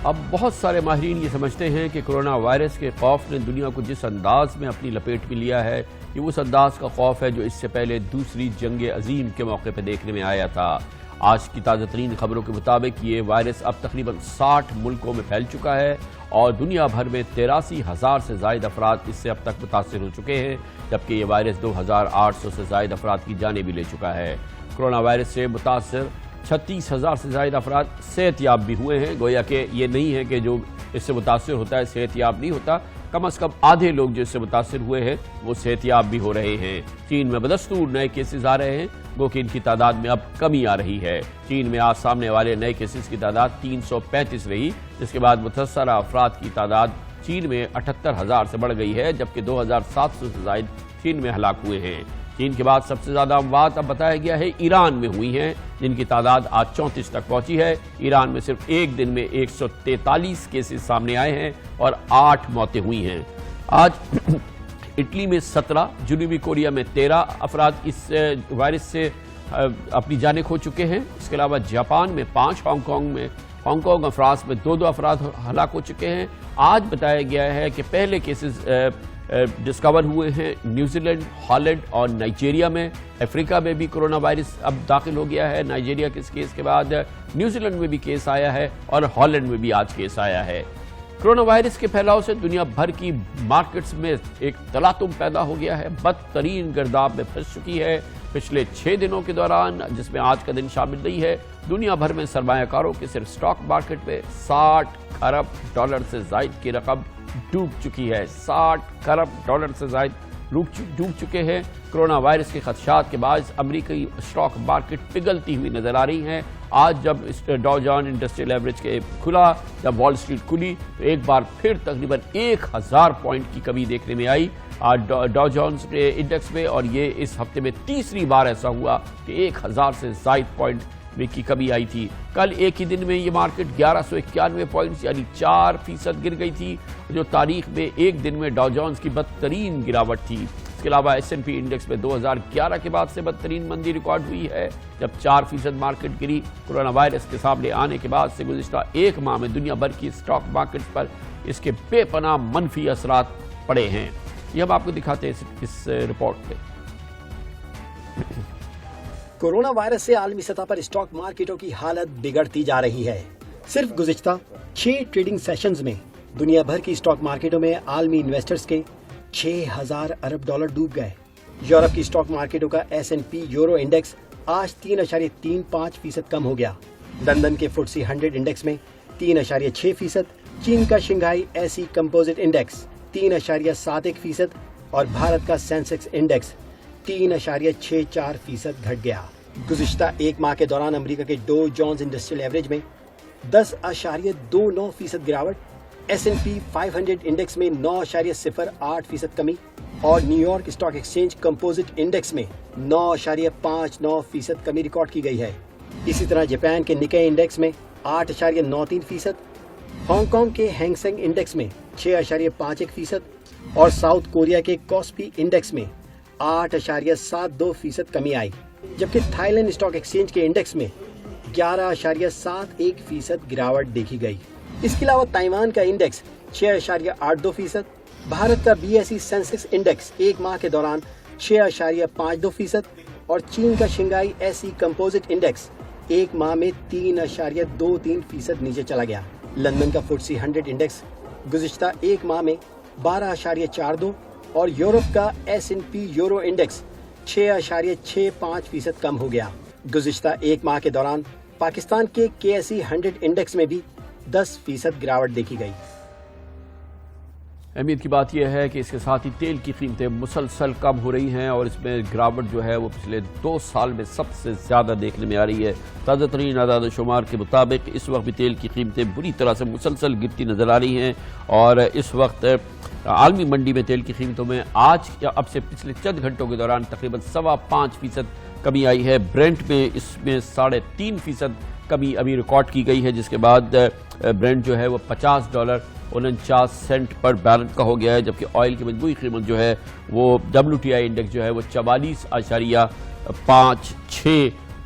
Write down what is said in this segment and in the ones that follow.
اب بہت سارے ماہرین یہ سمجھتے ہیں کہ کرونا وائرس کے خوف نے دنیا کو جس انداز میں اپنی لپیٹ میں لیا ہے یہ اس انداز کا خوف ہے جو اس سے پہلے دوسری جنگ عظیم کے موقع پہ دیکھنے میں آیا تھا۔ آج کی تازہ ترین خبروں کے مطابق یہ وائرس اب تقریباً 60 ملکوں میں پھیل چکا ہے اور دنیا بھر میں 83,000 سے زائد افراد اس سے اب تک متاثر ہو چکے ہیں، جبکہ یہ وائرس 2,800 سے زائد افراد کی جانیں بھی لے چکا ہے۔ کرونا وائرس سے متاثر 36,000 سے زائد افراد صحت یاب بھی ہوئے ہیں۔ گویا کہ یہ نہیں ہے کہ جو اس سے متاثر ہوتا ہے صحت یاب نہیں ہوتا، کم از کم آدھے لوگ جو اس سے متاثر ہوئے ہیں وہ صحت یاب بھی ہو رہے ہیں۔ چین میں بدستور نئے کیسز آ رہے ہیں، گو کہ ان کی تعداد میں اب کمی آ رہی ہے۔ چین میں آج سامنے والے نئے کیسز کی تعداد 335 رہی، جس کے بعد متاثرہ افراد کی تعداد چین میں 78,000 سے بڑھ گئی ہے، جبکہ 2,700 سے زائد چین میں ہلاک ہوئے ہیں۔ چین کے بعد سب سے زیادہ اموات اب بتایا گیا ہے ایران میں ہوئی ہیں، جن کی تعداد آج 34 تک پہنچی ہے۔ ایران میں صرف ایک دن میں 143 کیسز سامنے آئے ہیں اور 8 موتیں ہوئی ہیں۔ آج اٹلی میں 17، جنوبی کوریا میں 13 افراد اس وائرس سے اپنی جانیں کھو چکے ہیں۔ اس کے علاوہ جاپان میں 5، ہانگ کانگ اور فرانس میں 2 افراد ہلاک ہو چکے ہیں۔ آج بتایا گیا ہے کہ پہلے کیسز ڈسکور ہوئے ہیں نیوزی لینڈ، ہالینڈ اور نائجیریا میں۔ افریقہ میں بھی کرونا وائرس اب داخل ہو گیا ہے۔ نائجیریا کے اس کیس کے بعد نیوزی لینڈ میں بھی کیس آیا ہے اور ہالینڈ میں بھی آج کیس آیا ہے۔ کرونا وائرس کے پھیلاؤ سے دنیا بھر کی مارکیٹس میں ایک تلاطم پیدا ہو گیا ہے، بدترین گرداب میں پھنس چکی ہے۔ پچھلے 6 دنوں کے دوران، جس میں آج کا دن شامل نہیں ہے، دنیا بھر میں سرمایہ کاروں کے صرف سٹاک مارکیٹ میں 60 ارب ڈالر سے زائد کی رقم ڈوب چکی ہے۔ 60 ارب ڈالر سے زائد ڈوب چکے ہیں۔ کرونا وائرس کے خدشات کے باعث امریکی سٹاک مارکیٹ پگھلتی ہوئی نظر آ رہی ہیں۔ آج جب ڈاؤ جونز انڈسٹریل ایوریج کے کھلا، جب وال اسٹریٹ کھلی تو ایک بار پھر تقریباً 1000 پوائنٹ کی کمی دیکھنے میں آئی آج ڈاؤ جونز انڈیکس میں، اور یہ اس ہفتے میں تیسری بار ایسا ہوا کہ 1000 سے زائد پوائنٹ کی کمی آئی تھی۔ کل ایک ہی دن میں یہ مارکیٹ 1191 پوائنٹس یعنی 4% گر گئی تھی، جو تاریخ میں ایک دن میں ڈاؤ جونز کی بدترین گراوٹ تھی۔ اس کے علاوہ S&P انڈیکس میں 2011 کے بعد سے بدترین مندی ریکارڈ ہوئی ہے، جب 4% مارکیٹ گری۔ کرونا وائرس کے سامنے آنے کے بعد سے گزشتہ ایک ماہ میں دنیا بھر کی سٹاک مارکیٹ پر اس کے بے پناہ منفی اثرات پڑے ہیں۔ یہ ہم آپ کو دکھاتے ہیں اس رپورٹ پہ۔ کورونا وائرس سے عالمی سطح پر اسٹاک مارکیٹوں کی حالت بگڑتی جا رہی ہے۔ صرف گزشتہ 6 ٹریڈنگ سیشنز میں دنیا بھر کی اسٹاک مارکیٹوں میں عالمی انویسٹرز کے 6,000 ارب ڈالر ڈوب گئے۔ یورپ کی اسٹاک مارکیٹوں کا S&P یورو انڈیکس آج 3.35% کم ہو گیا۔ لندن کے FTSE 100 انڈیکس میں 3.6%، چین کا شنگھائی ایسی کمپوزٹ انڈیکس 3.71% اور بھارت کا سینسیکس انڈیکس 3.64% گھٹ گیا۔ گزشتہ ایک ماہ کے دوران امریکہ کے ڈاؤ جونز انڈسٹریل ایوریج میں 10.29% گراوٹ، S&P 500 انڈیکس میں 9.08% کمی اور new York stock exchange composite index میں 9.59% کمی ریکارڈ کی گئی ہے۔ اسی طرح جاپان کے نکئی انڈیکس میں 8.93%، ہانگ کانگ کے ہینگ سینگ انڈیکس میں 6.51% اور ساؤتھ کوریا کے کوسپی انڈیکس میں 8.72% کمی آئی، جبکہ تھائی لینڈ اسٹاک ایکسچینج کے انڈیکس میں 11.71% گراوٹ دیکھی گئی۔ اس کے علاوہ تائیوان کا انڈیکس 6.82%، بھارت کا BSE سینسیکس انڈیکس ایک ماہ کے دوران 6.52% اور چین کا شنگھائی ایسی کمپوزٹ انڈیکس ایک ماہ میں 3.23% نیچے چلا گیا۔ لندن کا FTSE 100 انڈیکس گزشتہ ایک ماہ میں 12.42 اور یورپ کا S&P یورو انڈیکس 6.65% کم ہو گیا۔ گزشتہ ایک ماہ کے دوران پاکستان کے KSE 100 انڈیکس میں بھی 10% گراوٹ دیکھی گئی۔ اہمیت کی بات یہ ہے کہ اس کے ساتھ ہی تیل کی قیمتیں مسلسل کم ہو رہی ہیں اور اس میں گراوٹ جو ہے وہ پچھلے 2 سال میں سب سے زیادہ دیکھنے میں آ رہی ہے۔ تازہ ترین اعداد و شمار کے مطابق اس وقت بھی تیل کی قیمتیں بری طرح سے مسلسل گرتی نظر آ رہی ہیں اور اس وقت عالمی منڈی میں تیل کی قیمتوں میں آج یا اب سے پچھلے چند گھنٹوں کے دوران تقریباً 5.25% کمی آئی ہے۔ برینٹ میں اس میں 3.5% کمی ابھی ریکارڈ کی گئی ہے، جس کے بعد برینٹ جو ہے وہ $50.49 پر بیرل کا ہو گیا ہے، جبکہ آئل کی مجموعی قیمت جو ہے وہ WTI انڈیکس جو ہے وہ 44.56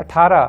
18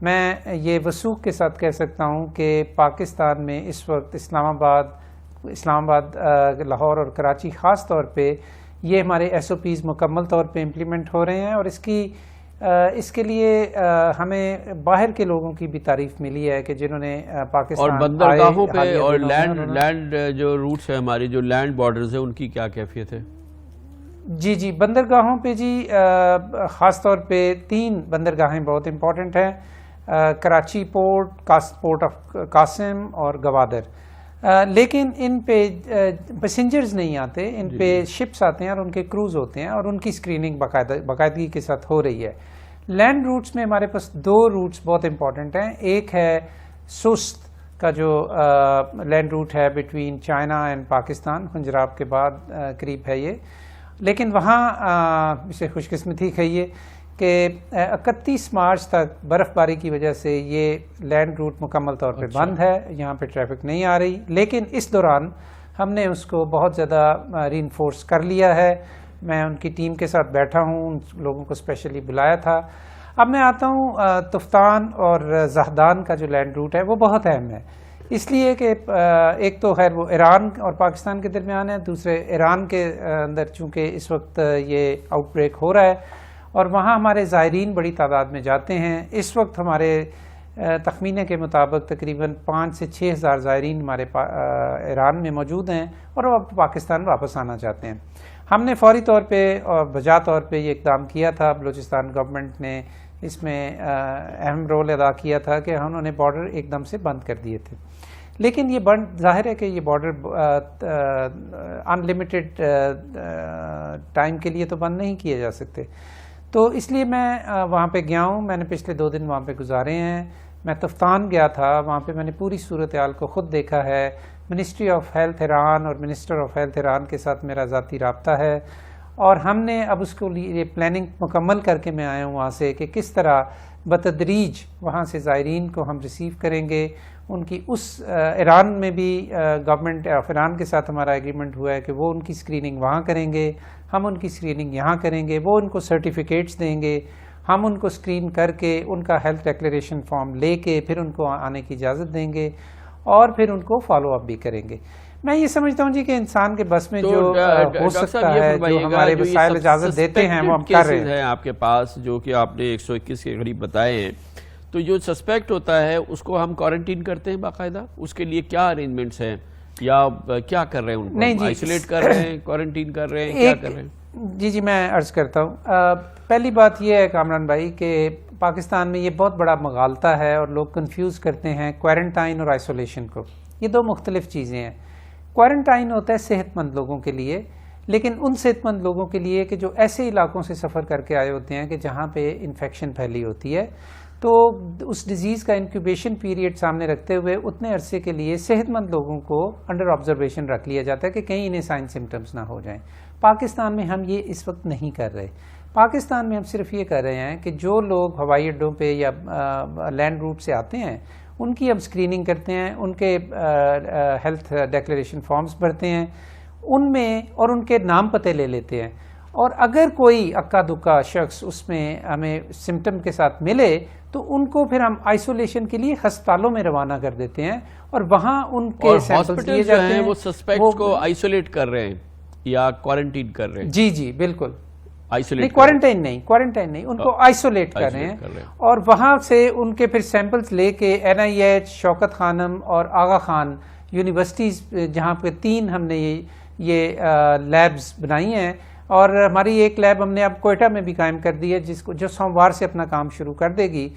میں یہ وثوق کے ساتھ کہہ سکتا ہوں کہ پاکستان میں اس وقت اسلام آباد لاہور اور کراچی خاص طور پہ یہ ہمارے ایس او پیز مکمل طور پہ امپلیمنٹ ہو رہے ہیں، اور اس کے لیے ہمیں باہر کے لوگوں کی بھی تعریف ملی ہے کہ جنہوں نے پاکستان اور بندرگاہوں پہ اور لینڈ جو روٹس ہیں ہماری جو لینڈ بارڈرز ہیں ان کی کیا کیفیت ہے؟ جی بندرگاہوں پہ جی خاص طور پہ 3 بندرگاہیں بہت امپورٹنٹ ہیں، کراچی پورٹ آف قاسم اور گوادر، لیکن ان پہ پیسنجرز نہیں آتے، ان پہ شپس آتے ہیں اور ان کے کروز ہوتے ہیں اور ان کی اسکریننگ باقاعدگی کے ساتھ ہو رہی ہے۔ لینڈ روٹس میں ہمارے پاس 2 روٹس بہت امپورٹنٹ ہیں، ایک ہے سست کا جو لینڈ روٹ ہے between China and Pakistan, Khunjerab کے بعد قریب ہے یہ، لیکن وہاں اسے خوش قسمتی کہیے کہ 31 مارچ تک برف باری کی وجہ سے یہ لینڈ روٹ مکمل طور پہ بند ہے، یہاں پہ ٹریفک نہیں آ رہی، لیکن اس دوران ہم نے اس کو بہت زیادہ ری انفورس کر لیا ہے۔ میں ان کی ٹیم کے ساتھ بیٹھا ہوں، ان لوگوں کو اسپیشلی بلایا تھا۔ اب میں آتا ہوں تفتان اور زہدان کا جو لینڈ روٹ ہے وہ بہت اہم ہے، اس لیے کہ ایک تو خیر وہ ایران اور پاکستان کے درمیان ہے، دوسرے ایران کے اندر چونکہ اس وقت یہ آؤٹ بریک ہو رہا ہے اور وہاں ہمارے زائرین بڑی تعداد میں جاتے ہیں۔ اس وقت ہمارے تخمینے کے مطابق تقریباً 5 سے 6 ہزار زائرین ہمارے ایران میں موجود ہیں اور وہ اب پاکستان واپس آنا چاہتے ہیں۔ ہم نے فوری طور پہ اور بجا طور پہ یہ اقدام کیا تھا، بلوچستان گورنمنٹ نے اس میں اہم رول ادا کیا تھا کہ انہوں نے بارڈر ایک دم سے بند کر دیے تھے، لیکن یہ ظاہر ہے کہ یہ بارڈر ان لمیٹڈ ٹائم کے لیے تو بند نہیں کیے جا سکتے، تو اس لیے میں وہاں پہ گیا ہوں۔ میں نے پچھلے 2 دن وہاں پہ گزارے ہیں۔ میں تفتان گیا تھا، وہاں پہ میں نے پوری صورتحال کو خود دیکھا ہے۔ منسٹری آف ہیلتھ ایران اور منسٹر آف ہیلتھ ایران کے ساتھ میرا ذاتی رابطہ ہے، اور ہم نے اب اس کو لیے پلاننگ مکمل کر کے میں آیا ہوں وہاں سے کہ کس طرح بتدریج وہاں سے زائرین کو ہم ریسیو کریں گے۔ ان کی اس ایران میں بھی گورنمنٹ آف ایران کے ساتھ ہمارا ایگریمنٹ ہوا ہے کہ وہ ان کی اسکریننگ وہاں کریں گے، ہم ان کی اسکریننگ یہاں کریں گے، وہ ان کو سرٹیفکیٹس دیں گے، ہم ان کو اسکرین کر کے ان کا ہیلتھ ڈیکلیریشن فارم لے کے پھر ان کو آنے کی اجازت دیں گے اور پھر ان کو فالو اپ بھی کریں گے۔ میں یہ سمجھتا ہوں جی کہ انسان کے بس میں جو ہو سکتا ہے، جو ہمارے وسائل اجازت دیتے ہیں وہ ہم کر رہے ہیں۔ آپ کے پاس جو کہ آپ نے 121 کے قریب بتائے ہیں، تو جو سسپیکٹ ہوتا ہے اس کو ہم کوارنٹین کرتے ہیں باقاعدہ، اس کے لیے کیا ارینجمنٹس ہیں یا کیا کر رہے ہیں؟ ان کو آئسولیٹ کر رہے ہیں، کوارنٹین کر رہے ہیں، کیا کر رہے ہیں؟ جی میں عرض کرتا ہوں۔ پہلی بات یہ ہے کامران بھائی کہ پاکستان میں یہ بہت بڑا مغالطہ ہے اور لوگ کنفیوز کرتے ہیں کوارنٹائن اور آئسولیشن کو، یہ 2 مختلف چیزیں ہیں۔ کوارنٹائن ہوتا ہے صحت مند لوگوں کے لیے، لیکن ان صحت مند لوگوں کے لیے کہ جو ایسے علاقوں سے سفر کر کے آئے ہوتے ہیں کہ جہاں پہ انفیکشن پھیلی ہوتی ہے، تو اس ڈیزیز کا انکیوبیشن پیریڈ سامنے رکھتے ہوئے اتنے عرصے کے لیے صحت مند لوگوں کو انڈر آبزرویشن رکھ لیا جاتا ہے کہ کہیں انہیں سائن سمٹمز نہ ہو جائیں۔ پاکستان میں ہم یہ اس وقت نہیں کر رہے۔ پاکستان میں ہم صرف یہ کر رہے ہیں کہ جو لوگ ہوائی اڈوں پہ یا لینڈ روٹ سے آتے ہیں ان کی ہم اسکریننگ کرتے ہیں، ان کے ہیلتھ ڈیکلیریشن فارمز بھرتے ہیں، ان میں اور ان کے نام پتے لے لیتے ہیں، اور اگر کوئی اکا دکا شخص اس میں ہمیں سمٹم کے ساتھ ملے تو ان کو پھر ہم آئسولیشن کے لیے ہسپتالوں میں روانہ کر دیتے ہیں اور وہاں ان کے سیمپلز لیے جاتے ہیں۔ وہ سسپیکٹس کو آئسولیٹ کر رہے ہیں یا کوارنٹین کر رہے ہیں؟ جی بالکل، آئسولیٹ، کوارنٹائن نہیں، ان کو آئسولیٹ کر رہے ہیں، اور وہاں سے ان کے پھر سیمپلز لے کے NIH، شوکت خانم اور آغا خان یونیورسٹیز، جہاں پہ 3 ہم نے یہ لیبز بنائی ہیں، اور ہماری ایک لیب ہم نے اب کوئٹہ میں بھی قائم کر دی ہے جو سوموار سے اپنا کام شروع کر دے گی،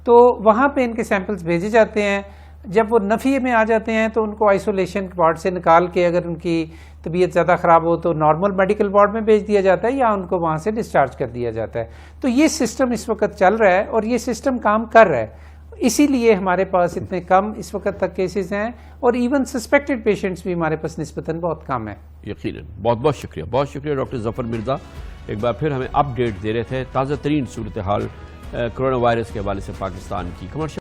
تو وہاں پہ ان کے سیمپلز بھیجے جاتے ہیں۔ جب وہ نفی میں آ جاتے ہیں تو ان کو آئسولیشن وارڈ سے نکال کے اگر ان کی طبیعت زیادہ خراب ہو تو نارمل میڈیکل وارڈ میں بھیج دیا جاتا ہے یا ان کو وہاں سے ڈسچارج کر دیا جاتا ہے۔ تو یہ سسٹم اس وقت چل رہا ہے اور یہ سسٹم کام کر رہا ہے، اسی لیے ہمارے پاس اتنے کم اس وقت تک کیسز ہیں، اور ایون سسپیکٹڈ پیشنٹس بھی ہمارے پاس نسبتاً بہت کم ہیں۔ یقیناً، بہت شکریہ ڈاکٹر ظفر مرزا، ایک بار پھر ہمیں اپ ڈیٹ دے رہے تھے تازہ ترین صورتحال کرونا وائرس کے حوالے سے پاکستان کی۔